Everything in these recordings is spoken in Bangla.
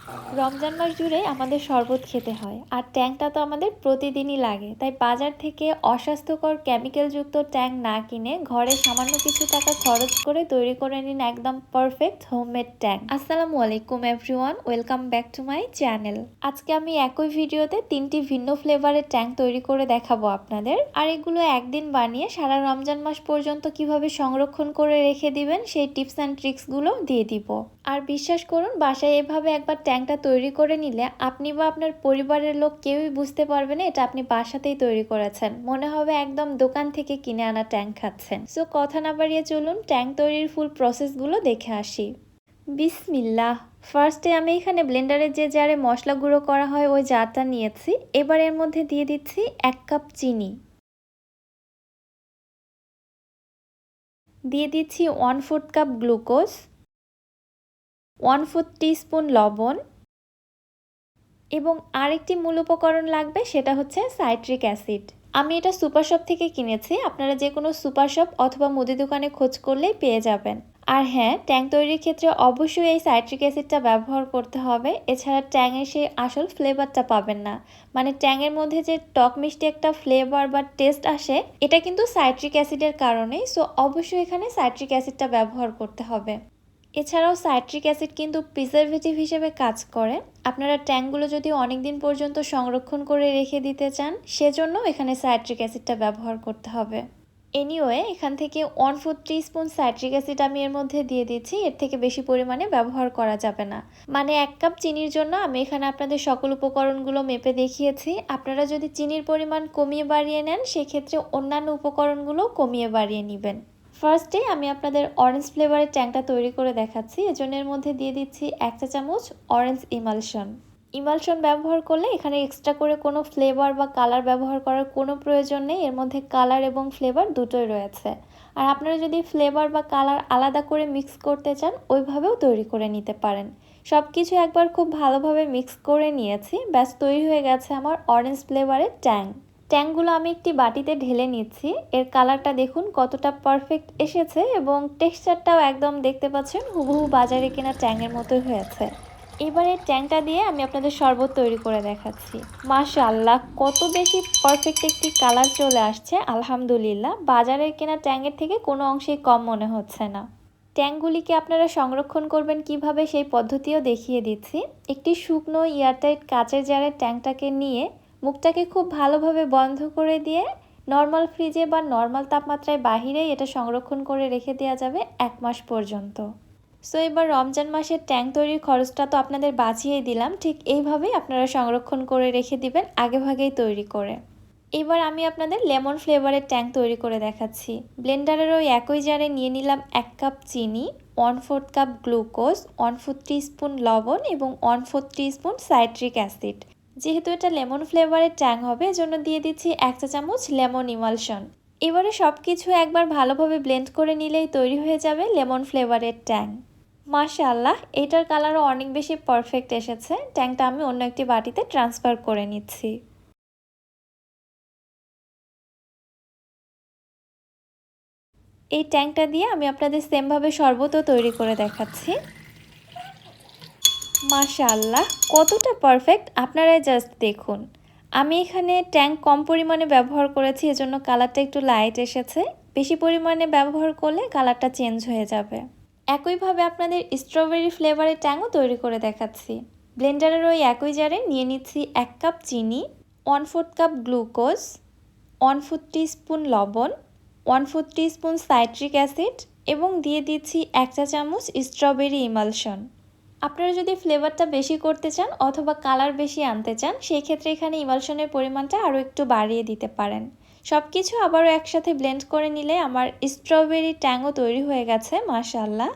রমজান মাস জুড়ে আমাদের শরবত খেতে হয় আর ট্যাংটা তো আমাদের প্রতিদিনই লাগে, তাই বাজার থেকে অস্বাস্থ্যকর কেমিক্যালযুক্ত ট্যাং না কিনে ঘরে সামান্য কিছু টাকা খরচ করে তৈরি করে নিন একদম পারফেক্ট হোমমেড ট্যাং। আসসালামু আলাইকুম everyone, welcome back to my channel. আজকে আমি একই ভিডিওতে 3টি ভিন্ন ফ্লেভারের ট্যাং তৈরি করে দেখাবো আপনাদের, আর এগুলো একদিন বানিয়ে সারা রমজান মাস পর্যন্ত কিভাবে সংরক্ষণ করে রেখে দিবেন সেই টিপস অ্যান্ড ট্রিক্সগুলো দিয়ে দিব। আর বিশ্বাস করুন, বাসায় এভাবে একবার ট্যাংটা তৈরি করে নিলে আপনি বা আপনার পরিবারের লোক কেউই বুঝতে পারবে না এটা আপনি বাসাতেই তৈরি করেছেন, মনে হবে একদম দোকান থেকে কিনে আনা ট্যাং খাচ্ছেন। সো কথা না বাড়িয়ে চলুন ট্যাং তৈরির ফুল প্রসেসগুলো দেখে আসি। বিসমিল্লাহ। ফার্স্টে আমি এখানে ব্লেন্ডারে যে জারে মশলা গুঁড়ো করা হয় ওই জারটা নিয়েছি। এবার এর মধ্যে দিয়ে দিচ্ছি 1 কাপ চিনি, দিয়ে দিচ্ছি 1/4 কাপ গ্লুকোজ, 1/4 টিস্পুন লবণ এবং আরেকটি মূল উপকরণ লাগবে, সেটা হচ্ছে সাইট্রিক অ্যাসিড। আমি এটা সুপার শপ থেকে কিনেছি, আপনারা যে কোনো সুপার শপ অথবা মুদি দোকানে খোঁজ করলেই পেয়ে যাবেন। আর হ্যাঁ, ট্যাং তৈরির ক্ষেত্রে অবশ্যই এই সাইট্রিক অ্যাসিডটা ব্যবহার করতে হবে, এছাড়া ট্যাংয়ের সেই আসল ফ্লেভারটা পাবেন না। মানে ট্যাংয়ের মধ্যে যে টক মিষ্টি একটা ফ্লেভার বা টেস্ট আসে, এটা কিন্তু সাইট্রিক অ্যাসিডের কারণেই। সো অবশ্যই এখানে সাইট্রিক অ্যাসিডটা ব্যবহার করতে হবে। এছাড়াও সাইট্রিক অ্যাসিড কিন্তু প্রিজারভেটিভ হিসেবে কাজ করে। আপনারা ট্যাংগুলো যদি অনেক দিন পর্যন্ত সংরক্ষণ করে রেখে দিতে চান, সেজন্য এখানে সাইট্রিক অ্যাসিডটা ব্যবহার করতে হবে। এনিওয়ে, এখান থেকে 1/4 টিস্পুন সাইট্রিক অ্যাসিড আমি এর মধ্যে দিয়ে দিচ্ছি, এর থেকে বেশি পরিমাণে ব্যবহার করা যাবে না। মানে 1 কাপ চিনির জন্য আমি এখানে আপনাদের সকল উপকরণগুলো মেপে দেখিয়েছি। আপনারা যদি চিনির পরিমাণ কমিয়ে বাড়িয়ে নেন, সেক্ষেত্রে অন্যান্য উপকরণগুলো কমিয়ে বাড়িয়ে নেবেন। ফার্স্টে আমি আপনাদের অরেঞ্জ ফ্লেভারের ট্যাংটা তৈরি করে দেখাচ্ছি। এজন্য এর মধ্যে দিয়ে দিচ্ছি 1 চা চামচ অরেঞ্জ ইমালশন। ইমালশন ব্যবহার করলে এখানে এক্সট্রা করে কোনো ফ্লেভার বা কালার ব্যবহার করার কোনো প্রয়োজন নেই, এর মধ্যে কালার এবং ফ্লেভার দুটোই রয়েছে। আর আপনারা যদি ফ্লেভার বা কালার আলাদা করে মিক্স করতে চান, ওইভাবেও তৈরি করে নিতে পারেন। সব কিছু একবার খুব ভালোভাবে মিক্স করে নিয়েছি, ব্যাস তৈরি হয়ে গেছে আমার অরেঞ্জ ফ্লেভারের ট্যাং। ট্যাংগুলো আমি একটি বাটিতে ঢেলে নিচ্ছি। এর কালারটা দেখুন কতটা পারফেক্ট এসেছে এবং টেক্সচারটাও একদম দেখতে পাচ্ছেন হুবহু বাজারে কেনা ট্যাংয়ের মতোই হয়েছে। এবারে ট্যাংটা দিয়ে আমি আপনাদের শরবত তৈরি করে দেখাচ্ছি। মাশাআল্লাহ, কত বেশি পারফেক্ট একটি কালার চলে আসছে, আলহামদুলিল্লাহ। বাজারের কেনা ট্যাংয়ের থেকে কোনো অংশেই কম মনে হচ্ছে না। ট্যাংগুলিকে আপনারা সংরক্ষণ করবেন কিভাবে সেই পদ্ধতিও দেখিয়ে দিচ্ছি। একটি শুকনো এয়ারটাইট কাচের জারের ট্যাংটাকে নিয়ে মুখটাকে খুব ভালোভাবে বন্ধ করে দিয়ে নর্মাল ফ্রিজে বা নর্মাল তাপমাত্রায় বাহিরেই এটা সংরক্ষণ করে রেখে দেওয়া যাবে 1 মাস পর্যন্ত। সো এবার রমজান মাসের ট্যাং তৈরির খরচটা তো আপনাদের বাঁচিয়ে দিলাম, ঠিক এইভাবেই আপনারা সংরক্ষণ করে রেখে দিবেন আগেভাগেই তৈরি করে। এবার আমি আপনাদের লেমন ফ্লেভারের ট্যাং তৈরি করে দেখাচ্ছি। ব্লেন্ডারের ওই একই জারে নিয়ে নিলাম 1 কাপ চিনি, 1/4 কাপ গ্লুকোজ, 1/4 টিস্পুন লবণ এবং 1/4 টিস্পুন সাইট্রিক অ্যাসিড। যেহেতু এটা লেমন ফ্লেভারের ট্যাং হবে, এজন্য দিয়ে দিচ্ছি 1 চা চামচ লেমন ইমালশন। এবারে সব কিছু একবার ভালোভাবে ব্লেন্ড করে নিলেই তৈরি হয়ে যাবে লেমন ফ্লেভারের ট্যাং। মাশাআল্লাহ, এটার কালারও অনেক বেশি পারফেক্ট এসেছে। ট্যাংটা আমি অন্য একটি বাটিতে ট্রান্সফার করে নিচ্ছি। এই ট্যাংটা দিয়ে আমি আপনাদের সেমভাবে শরবতও তৈরি করে দেখাচ্ছি। মাশাআল্লাহ, কতটা পারফেক্ট আপনারাই জাস্ট দেখুন। আমি এখানে ট্যাং কম পরিমাণে ব্যবহার করেছি, এজন্য কালারটা একটু লাইট এসেছে। বেশি পরিমাণে ব্যবহার করলে কালারটা চেঞ্জ হয়ে যাবে। একইভাবে আপনাদের স্ট্রবেরি ফ্লেভারের ট্যাংও তৈরি করে দেখাচ্ছি। ব্লেন্ডারের ওই একই জারে নিয়ে নিচ্ছি 1 কাপ চিনি, 1/4 কাপ গ্লুকোজ, 1/4 টিস্পুন লবণ, 1/4 টিস্পুন সাইট্রিক অ্যাসিড এবং দিয়ে দিচ্ছি 1 চা চামচ স্ট্রবেরি ইমালশন। আপনারা যদি ফ্লেভারটা বেশি করতে চান অথবা কালার বেশি আনতে চান, সেই ক্ষেত্রে এখানে ইমালশনের পরিমাণটা আরও একটু বাড়িয়ে দিতে পারেন। সব কিছু আবারও একসাথে ব্লেন্ড করে নিলে আমার স্ট্রবেরি ট্যাংও তৈরি হয়ে গেছে মাশাআল্লাহ।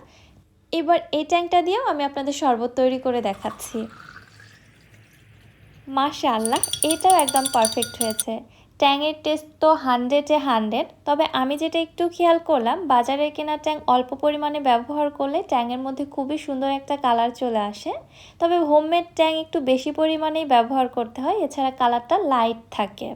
এবার এই ট্যাংটা দিয়েও আমি আপনাদের শরবত তৈরি করে দেখাচ্ছি। মাশাআল্লাহ, এটাও একদম পারফেক্ট হয়েছে। ট্যাংয়ের টেস্ট তো 100-এ 100। তবে আমি যেটা একটু খেয়াল করলাম, বাজারে কেনা ট্যাং অল্প পরিমাণে ব্যবহার করলে ট্যাংয়ের মধ্যে খুবই সুন্দর একটা কালার চলে আসে। তবে হোমমেড ট্যাং একটু বেশি পরিমাণেই ব্যবহার করতে হয়, এছাড়া কালারটা লাইট থাকে।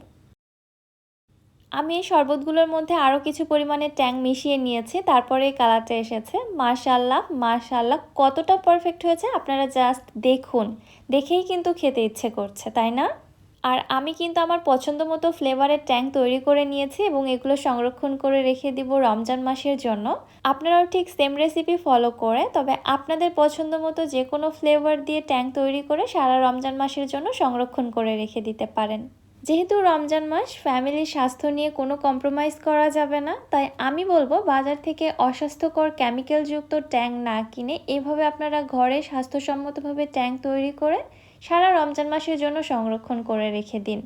আমি এই শরবতগুলোর মধ্যে আরও কিছু পরিমাণে ট্যাং মিশিয়ে নিয়েছি, তারপরে এই কালারটা এসেছে। মাশাআল্লাহ মাশাআল্লাহ, কতটা পারফেক্ট হয়েছে আপনারা জাস্ট দেখুন, দেখেই কিন্তু খেতে ইচ্ছে করছে, তাই না? আর আমি কিন্তু আমার পছন্দ মতো ফ্লেভারের ট্যাং তৈরি করে নিয়েছি এবং এগুলো সংরক্ষণ করে রেখে দিব রমজান মাসের জন্য। আপনারাও ঠিক সেম রেসিপি ফলো করে, তবে আপনাদের পছন্দ মতো যে কোনো ফ্লেভার দিয়ে ট্যাং তৈরি করে সারা রমজান মাসের জন্য সংরক্ষণ করে রেখে দিতে পারেন। যেহেতু রমজান মাস, ফ্যামিলির স্বাস্থ্য নিয়ে কোনো কম্প্রোমাইজ করা যাবে না, তাই আমি বলবো বাজার থেকে অস্বাস্থ্যকর কেমিক্যালযুক্ত ট্যাং না কিনে এভাবে আপনারা ঘরে স্বাস্থ্যসম্মতভাবে ট্যাং তৈরি করে সারা রমজান মাসের জন্য সংরক্ষণ করে রেখে দিন।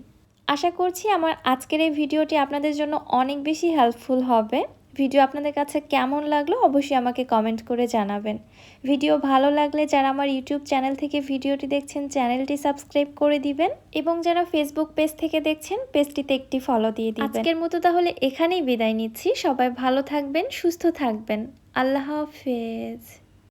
আশা করছি আমার আজকের এই ভিডিওটি আপনাদের জন্য অনেক বেশি হেল্পফুল হবে। ভিডিও আপনাদের কাছে কেমন লাগলো অবশ্যই আমাকে কমেন্ট করে জানাবেন। ভিডিও ভালো লাগলে যারা আমার ইউটিউব চ্যানেল থেকে ভিডিওটি দেখছেন চ্যানেলটি সাবস্ক্রাইব করে দিবেন, এবং যারা ফেসবুক পেজ থেকে দেখছেন পেজটিতে একটি ফলো দিয়ে দিবেন। আজকের মতো তাহলে এখানেই বিদায় নিচ্ছি। সবাই ভালো থাকবেন, সুস্থ থাকবেন। আল্লাহ হাফেজ।